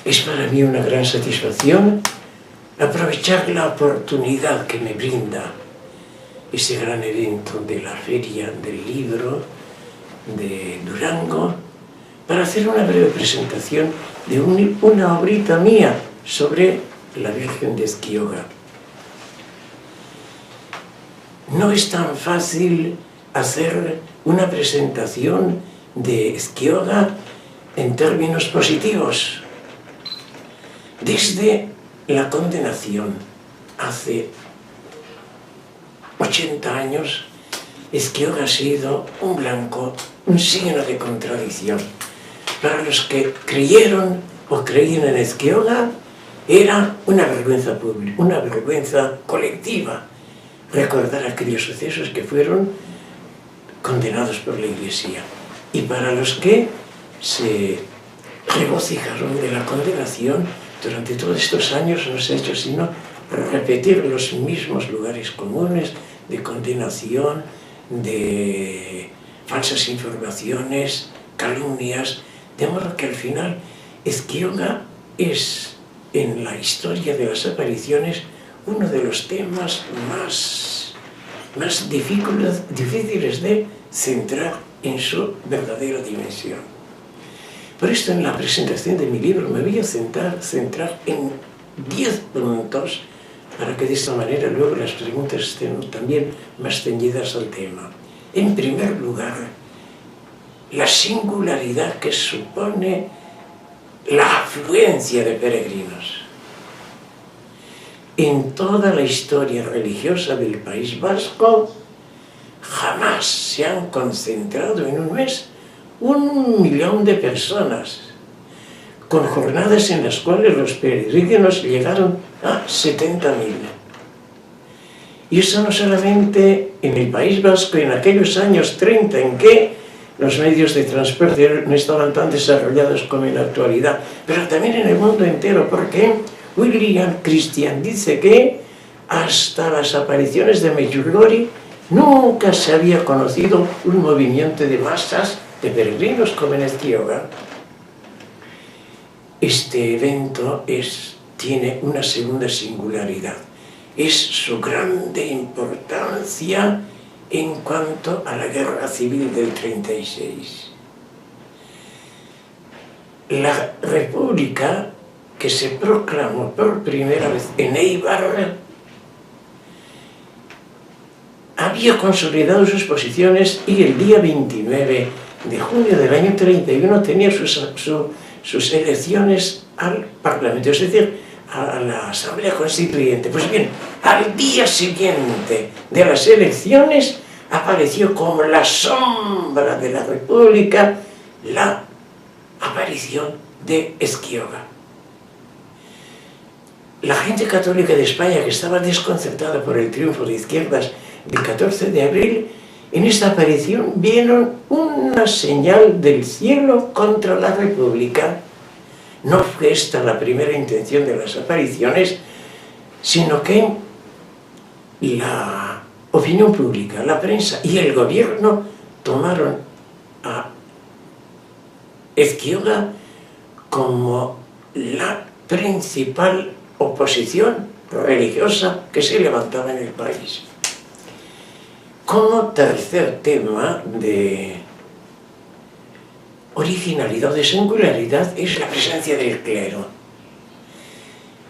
Es para mí una gran satisfacción aprovechar la oportunidad que me brinda ese gran evento de la Feria del Libro de Durango para hacer una breve presentación de una obrita mía sobre la Virgen de Esquioga. No es tan fácil hacer una presentación de Esquioga en términos positivos. Desde la condenación, hace 80 años, Esquioga ha sido un blanco, un signo de contradicción. Para los que creyeron o creían en Esquioga, era una vergüenza pública, una vergüenza colectiva, recordar aquellos sucesos que fueron condenados por la Iglesia. Y para los que se regocijaron de la condenación, durante todos estos años no se ha hecho sino repetir los mismos lugares comunes de condenación, de falsas informaciones, calumnias, de modo que al final Esquioga es, en la historia de las apariciones, uno de los temas más difíciles de centrar en su verdadera dimensión. Por esto, en la presentación de mi libro me voy a centrar en 10 puntos para que de esta manera luego las preguntas estén también más ceñidas al tema. En primer lugar, la singularidad que supone la afluencia de peregrinos. En toda la historia religiosa del País Vasco jamás se han concentrado en un mes 1 millón de personas, con jornadas en las cuales los peregrinos llegaron a 70.000. Y eso no solamente en el País Vasco, en aquellos años 30 en que los medios de transporte no estaban tan desarrollados como en la actualidad, pero también en el mundo entero, porque William Christian dice que hasta las apariciones de Medjugorje nunca se había conocido un movimiento de masas de peregrinos como en Esquioga. Este evento tiene una segunda singularidad. Es su grande importancia en cuanto a la guerra civil del 36. La república que se proclamó por primera vez en Eibar había consolidado sus posiciones y el día 29 de junio del año 31 tenía sus elecciones al Parlamento, es decir, a la Asamblea Constituyente. Pues bien, al día siguiente de las elecciones apareció como la sombra de la República la aparición de Esquioga. La gente católica de España, que estaba desconcertada por el triunfo de izquierdas del 14 de abril, en esta aparición vieron una señal del cielo contra la República. No fue esta la primera intención de las apariciones, sino que la opinión pública, la prensa y el gobierno tomaron a Esquioga como la principal oposición religiosa que se levantaba en el país. Como tercer tema de originalidad, de singularidad, es la presencia del clero.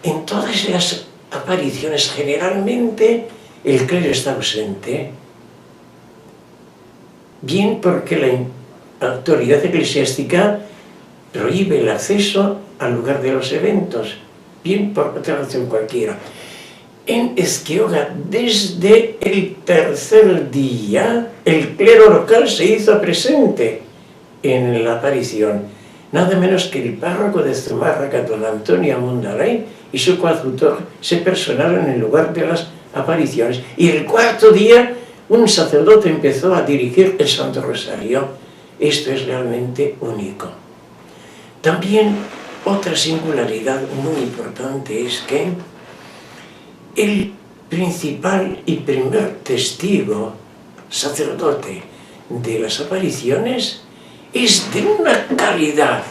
En todas las apariciones, generalmente, el clero está ausente, bien porque la autoridad eclesiástica prohíbe el acceso al lugar de los eventos, bien por otra razón cualquiera. En Esquioga, desde el tercer día, el clero local se hizo presente en la aparición. Nada menos que el párroco de Zumárraga, don Antonio Mundaray, y su coadjutor se personaron en el lugar de las apariciones. Y el cuarto día, un sacerdote empezó a dirigir el Santo Rosario. Esto es realmente único. También otra singularidad muy importante es que el principal y primer testigo, sacerdote de las apariciones, es de una calidad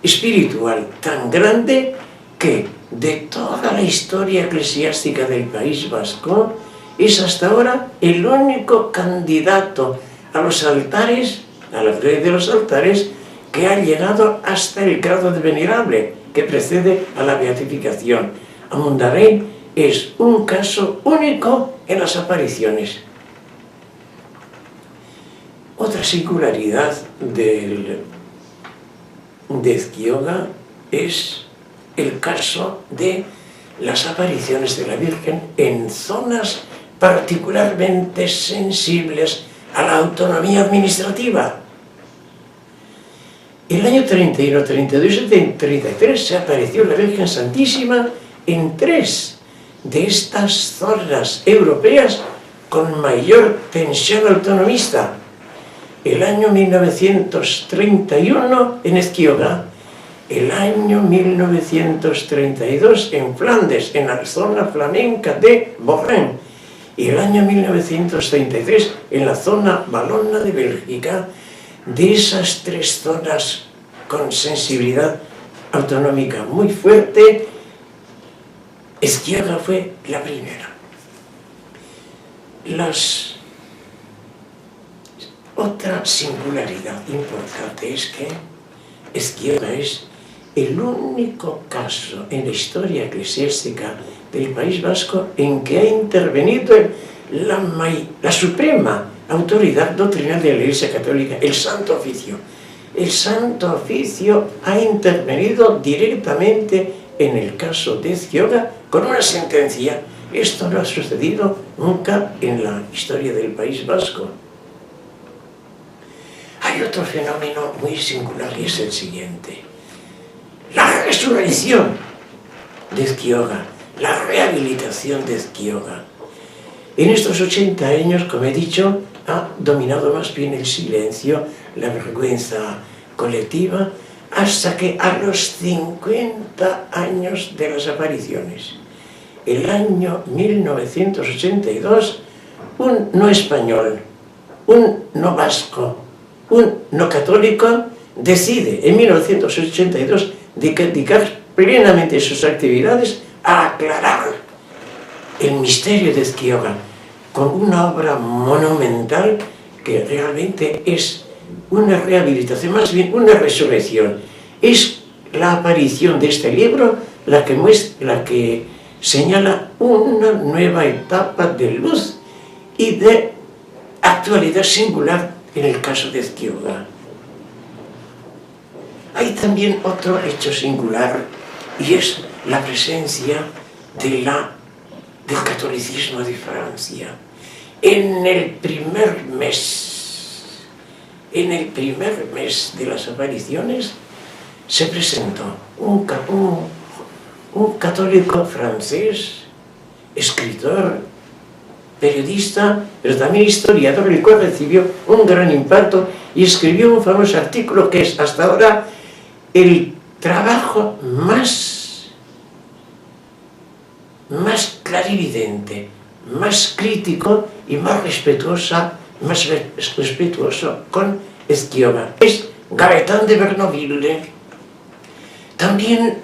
espiritual tan grande que de toda la historia eclesiástica del País Vasco es hasta ahora el único candidato a los altares, a la gloria de los altares, que ha llegado hasta el grado de venerable que precede a la beatificación. Amundarén es un caso único en las apariciones. Otra singularidad de Ezquioga es el caso de las apariciones de la Virgen en zonas particularmente sensibles a la autonomía administrativa. El año 31, 32 y 33 se apareció la Virgen Santísima en 3 de estas zonas europeas con mayor tensión autonomista. El año 1931 en Ezquioga, el año 1932 en Flandes, en la zona flamenca de Bourgogne, y el año 1933 en la zona valona de Bélgica. De esas 3 zonas con sensibilidad autonómica muy fuerte, Ezquioga fue la primera. Otra singularidad importante es que Ezquioga es el único caso en la historia eclesiástica del País Vasco en que ha intervenido la suprema autoridad doctrinal de la Iglesia Católica, el Santo Oficio. El Santo Oficio ha intervenido directamente en el caso de Ezquioga con una sentencia. Esto no ha sucedido nunca en la historia del País Vasco. Hay otro fenómeno muy singular y es el siguiente. La resurrección de Ezquioga, la rehabilitación de Ezquioga. En estos 80 años, como he dicho, ha dominado más bien el silencio, la vergüenza colectiva, hasta que a los 50 años de las apariciones, el año 1982, un no español, un no vasco, un no católico, decide en 1982 dedicar plenamente sus actividades a aclarar el misterio de Ezquioga con una obra monumental que realmente es una rehabilitación, más bien una resurrección. Es la aparición de este libro la que señala una nueva etapa de luz y de actualidad singular en el caso de Ezquioga. Hay también otro hecho singular y es la presencia del catolicismo de Francia. En el primer mes de las apariciones se presentó un católico francés, escritor, periodista, pero también historiador, el cual recibió un gran impacto y escribió un famoso artículo que es hasta ahora el trabajo más clarividente, más crítico y más respetuoso con Ezquioga. Es Gaëtan de Bernoville. También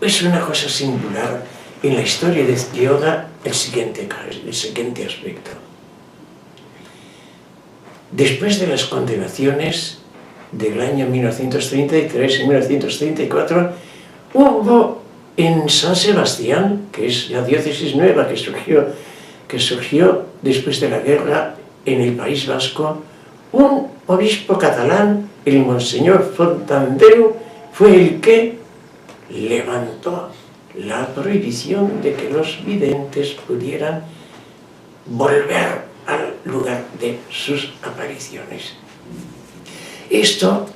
es una cosa singular en la historia de Ezquioga el siguiente aspecto. Después de las condenaciones del año 1933 y 1934, hubo en San Sebastián, que es la diócesis nueva que surgió después de la guerra en el País Vasco, un obispo catalán, el Monseñor Fontandeu, fue el que levantó la prohibición de que los videntes pudieran volver al lugar de sus apariciones. Esto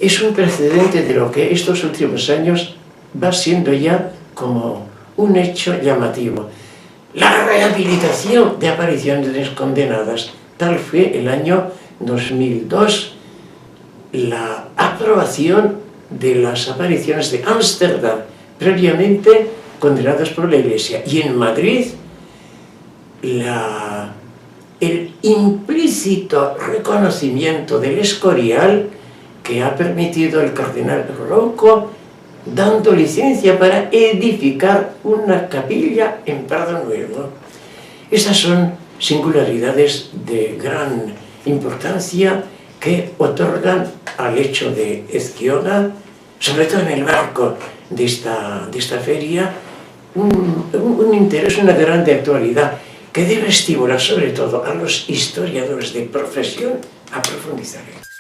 es un precedente de lo que estos últimos años va siendo ya como un hecho llamativo. La rehabilitación de apariciones condenadas, tal fue el año 2002, la aprobación de las apariciones de Ámsterdam, previamente condenadas por la Iglesia, y en Madrid el implícito reconocimiento del Escorial que ha permitido el cardenal Rocco, dando licencia para edificar una capilla en Prado Nuevo. Estas son singularidades de gran importancia que otorgan al hecho de Ezquiola, sobre todo en el marco de esta feria, un interés, una grande actualidad que debe estimular sobre todo a los historiadores de profesión a profundizar en.